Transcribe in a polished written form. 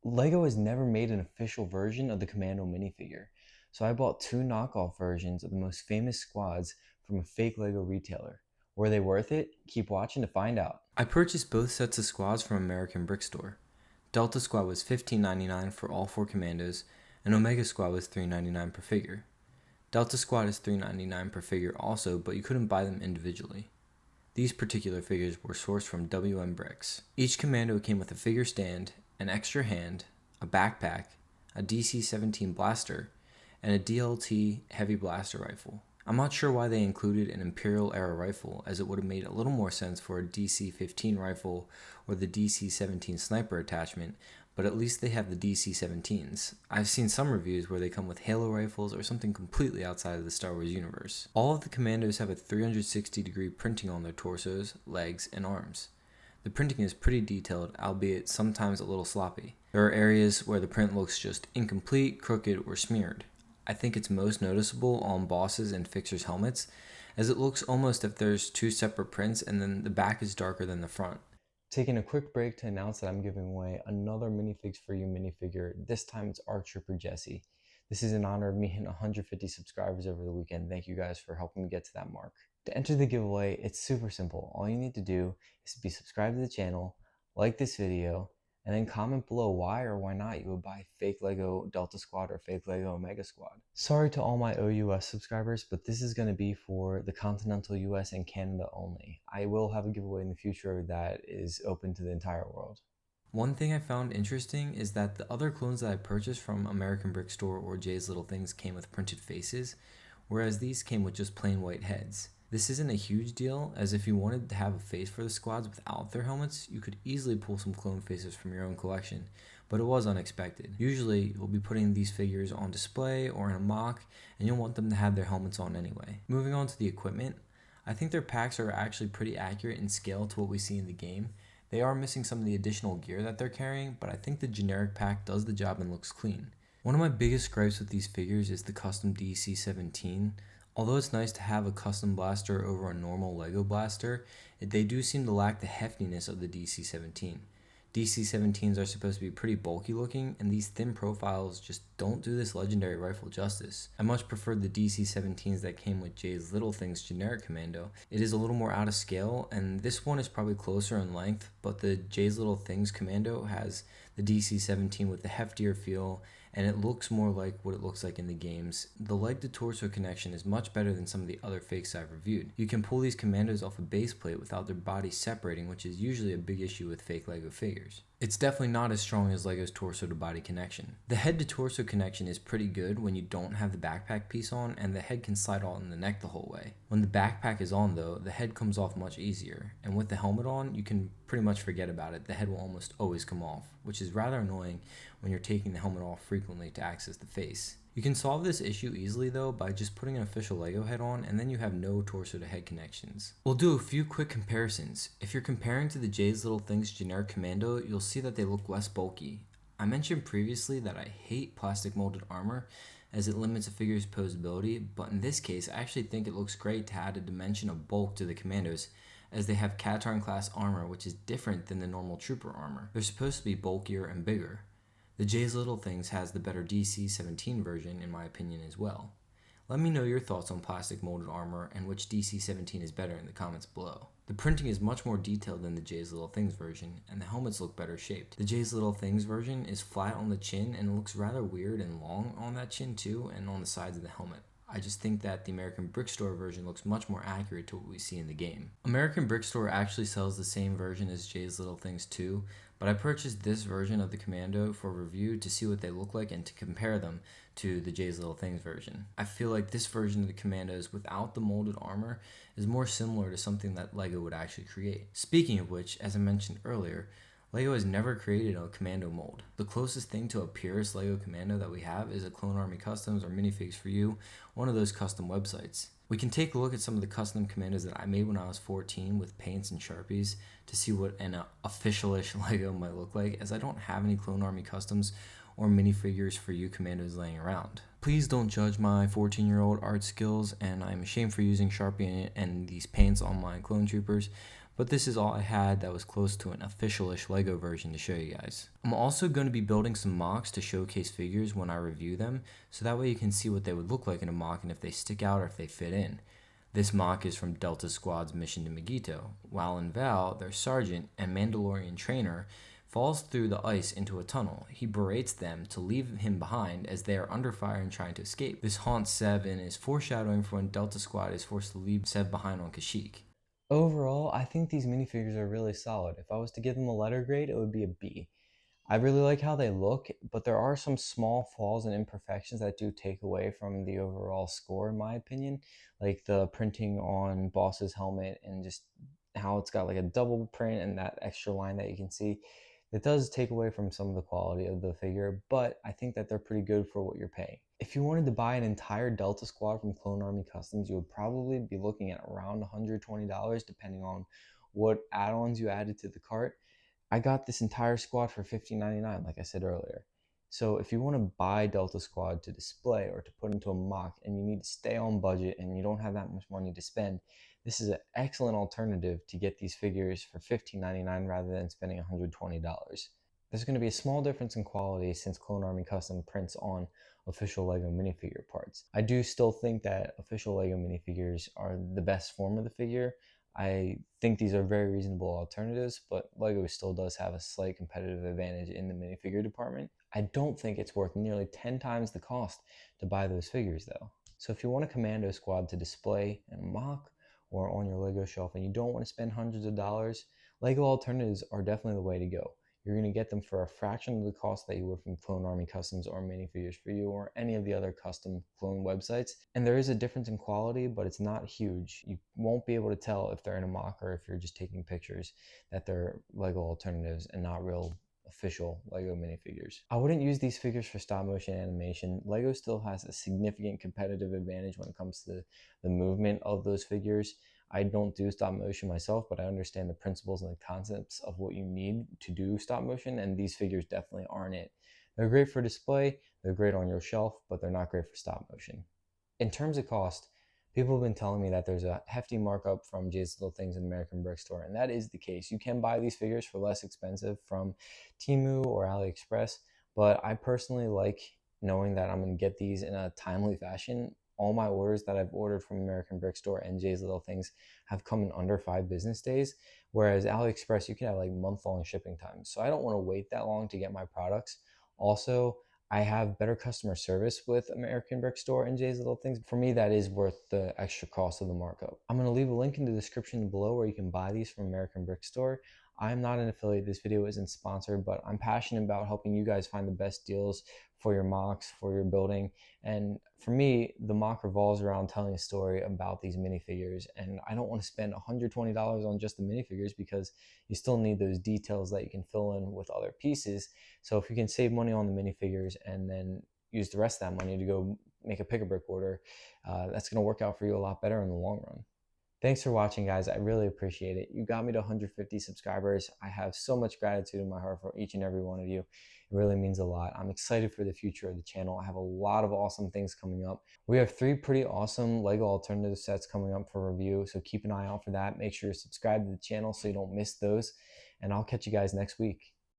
LEGO has never made an official version of the Commando minifigure, so I bought two knockoff versions of the most famous squads from a fake LEGO retailer. Were they worth it? Keep watching to find out. I purchased both sets of squads from American Brick Store. Delta Squad was $15.99 for all four Commandos, and Omega Squad was $3.99 per figure. Delta Squad is $3.99 per figure also, but you couldn't buy them individually. These particular figures were sourced from WM Bricks. Each Commando came with a figure stand, an extra hand, a backpack, a DC-17 blaster, and a DLT heavy blaster rifle. I'm not sure why they included an Imperial era rifle, as it would have made a little more sense for a DC-15 rifle or the DC-17 sniper attachment, but at least they have the DC-17s. I've seen some reviews where they come with Halo rifles or something completely outside of the Star Wars universe. All of the Commandos have a 360-degree printing on their torsos, legs, and arms. The printing is pretty detailed, albeit sometimes a little sloppy. There are areas where the print looks just incomplete, crooked, or smeared. I think it's most noticeable on bosses and fixers' helmets, as it looks almost if there's two separate prints and then the back is darker than the front. Taking a quick break to announce that I'm giving away another Minifigs for You minifigure. This time it's Arc Trooper Jesse. This is in honor of me hitting 150 subscribers over the weekend. Thank you guys for helping me get to that mark. To enter the giveaway, it's super simple. All you need to do is to be subscribed to the channel, like this video, and then comment below why or why not you would buy fake LEGO Delta Squad or fake LEGO Omega Squad. Sorry to all my OUS subscribers, but this is going to be for the continental US and Canada only. I will have a giveaway in the future that is open to the entire world. One thing I found interesting is that the other clones that I purchased from American Brick Store or Jay's Little Things came with printed faces, whereas these came with just plain white heads. This isn't a huge deal, as if you wanted to have a face for the squads without their helmets, you could easily pull some clone faces from your own collection, but it was unexpected. Usually, you'll be putting these figures on display or in a MOC, and you'll want them to have their helmets on anyway. Moving on to the equipment, I think their packs are actually pretty accurate in scale to what we see in the game. They are missing some of the additional gear that they're carrying, but I think the generic pack does the job and looks clean. One of my biggest gripes with these figures is the custom DC-17. Although it's nice to have a custom blaster over a normal LEGO blaster, they do seem to lack the heftiness of the DC-17. DC-17s are supposed to be pretty bulky looking, and these thin profiles just don't do this legendary rifle justice. I much preferred the DC-17s that came with Jay's Little Things generic Commando. It is a little more out of scale, and this one is probably closer in length, but the Jay's Little Things Commando has the DC-17 with the heftier feel, and it looks more like what it looks like in the games. The leg to torso connection is much better than some of the other fakes I've reviewed. You can pull these Commandos off a base plate without their bodies separating, which is usually a big issue with fake LEGO figures. It's definitely not as strong as LEGO's torso to body connection. The head to torso connection is pretty good when you don't have the backpack piece on, and the head can slide on the neck the whole way. When the backpack is on though, the head comes off much easier, and with the helmet on, you can pretty much forget about it. The head will almost always come off, which is rather annoying when you're taking the helmet off frequently to access the face. You can solve this issue easily though by just putting an official LEGO head on, and then you have no torso to head connections. We'll do a few quick comparisons. If you're comparing to the Jay's Little Things generic Commando, you'll see that they look less bulky. I mentioned previously that I hate plastic molded armor as it limits a figure's posability, but in this case I actually think it looks great to add a dimension of bulk to the Commandos, as they have Katarn class armor, which is different than the normal trooper armor. They're supposed to be bulkier and bigger. The Jay's Little Things has the better DC-17 version in my opinion as well. Let me know your thoughts on plastic molded armor and which DC-17 is better in the comments below. The printing is much more detailed than the Jay's Little Things version, and the helmets look better shaped. The Jay's Little Things version is flat on the chin and looks rather weird and long on that chin too, and on the sides of the helmet. I just think that the American Brick Store version looks much more accurate to what we see in the game. American Brick Store actually sells the same version as Jay's Little Things too, but I purchased this version of the Commando for review to see what they look like and to compare them to the Jay's Little Things version. I feel like this version of the Commandos without the molded armor is more similar to something that LEGO would actually create. Speaking of which, as I mentioned earlier, LEGO has never created a Commando mold. The closest thing to a purist LEGO Commando that we have is a Clone Army Customs or Minifigs for You, one of those custom websites. We can take a look at some of the custom Commandos that I made when I was 14 with paints and Sharpies to see what an official-ish LEGO might look like, as I don't have any Clone Army Customs or Minifigures for You Commandos laying around. Please don't judge my 14-year-old art skills, and I'm ashamed for using Sharpie and these paints on my clone troopers, But this is all I had that was close to an official-ish LEGO version to show you guys. I'm also going to be building some MOCs to showcase figures when I review them, so that way you can see what they would look like in a MOC and if they stick out or if they fit in. This MOC is from Delta Squad's mission to Megiddo, while in Val, their sergeant and Mandalorian trainer falls through the ice into a tunnel. He berates them to leave him behind as they are under fire and trying to escape. This haunts Sev and is foreshadowing for when Delta Squad is forced to leave Sev behind on Kashyyyk. Overall, I think these minifigures are really solid. If I was to give them a letter grade, it would be a B. I really like how they look, but there are some small flaws and imperfections that do take away from the overall score, in my opinion. Like the printing on Boss's helmet and just how it's got like a double print and that extra line that you can see. It does take away from some of the quality of the figure, but I think that they're pretty good for what you're paying. If you wanted to buy an entire Delta Squad from Clone Army Customs, you would probably be looking at around $120 depending on what add-ons you added to the cart. I got this entire squad for $15.99, like I said earlier. So if you want to buy Delta Squad to display or to put into a MOC and you need to stay on budget and you don't have that much money to spend, this is an excellent alternative to get these figures for $15.99 rather than spending $120. There's going to be a small difference in quality since Clone Army Custom prints on official LEGO minifigure parts. I do still think that official LEGO minifigures are the best form of the figure. I think these are very reasonable alternatives, but LEGO still does have a slight competitive advantage in the minifigure department. I don't think it's worth nearly 10 times the cost to buy those figures though. So if you want a Commando squad to display in a MOC or on your LEGO shelf and you don't want to spend hundreds of dollars, LEGO alternatives are definitely the way to go. You're going to get them for a fraction of the cost that you would from Clone Army Customs or Minifigures for You or any of the other custom clone websites. And there is a difference in quality, but it's not huge. You won't be able to tell if they're in a MOC or if you're just taking pictures that they're LEGO alternatives and not real official LEGO minifigures. I wouldn't use these figures for stop motion animation. LEGO still has a significant competitive advantage when it comes to the movement of those figures. I don't do stop motion myself, but I understand the principles and the concepts of what you need to do stop motion, and these figures definitely aren't it. They're great for display, they're great on your shelf, but they're not great for stop motion. In terms of cost, people have been telling me that there's a hefty markup from Jay's Little Things in American Brick Store, and that is the case. You can buy these figures for less expensive from Temu or AliExpress, but I personally like knowing that I'm going to get these in a timely fashion. All my orders that I've ordered from American Brick Store and Jay's Little Things have come in under 5 business days, whereas AliExpress, you can have like month-long shipping times. So I don't want to wait that long to get my products. Also, I have better customer service with American Brick Store and Jay's Little Things. For me, that is worth the extra cost of the markup. I'm going to leave a link in the description below where you can buy these from American Brick Store. I'm not an affiliate. This video isn't sponsored, but I'm passionate about helping you guys find the best deals for your MOCs, for your building. And for me, the MOC revolves around telling a story about these minifigures. And I don't want to spend $120 on just the minifigures because you still need those details that you can fill in with other pieces. So if you can save money on the minifigures and then use the rest of that money to go make a pick-a-brick order, that's going to work out for you a lot better in the long run. Thanks for watching, guys. I really appreciate it. You got me to 150 subscribers. I have so much gratitude in my heart for each and every one of you. It really means a lot. I'm excited for the future of the channel. I have a lot of awesome things coming up. We have 3 pretty awesome LEGO alternative sets coming up for review, so keep an eye out for that. Make sure you're subscribed to the channel so you don't miss those, and I'll catch you guys next week.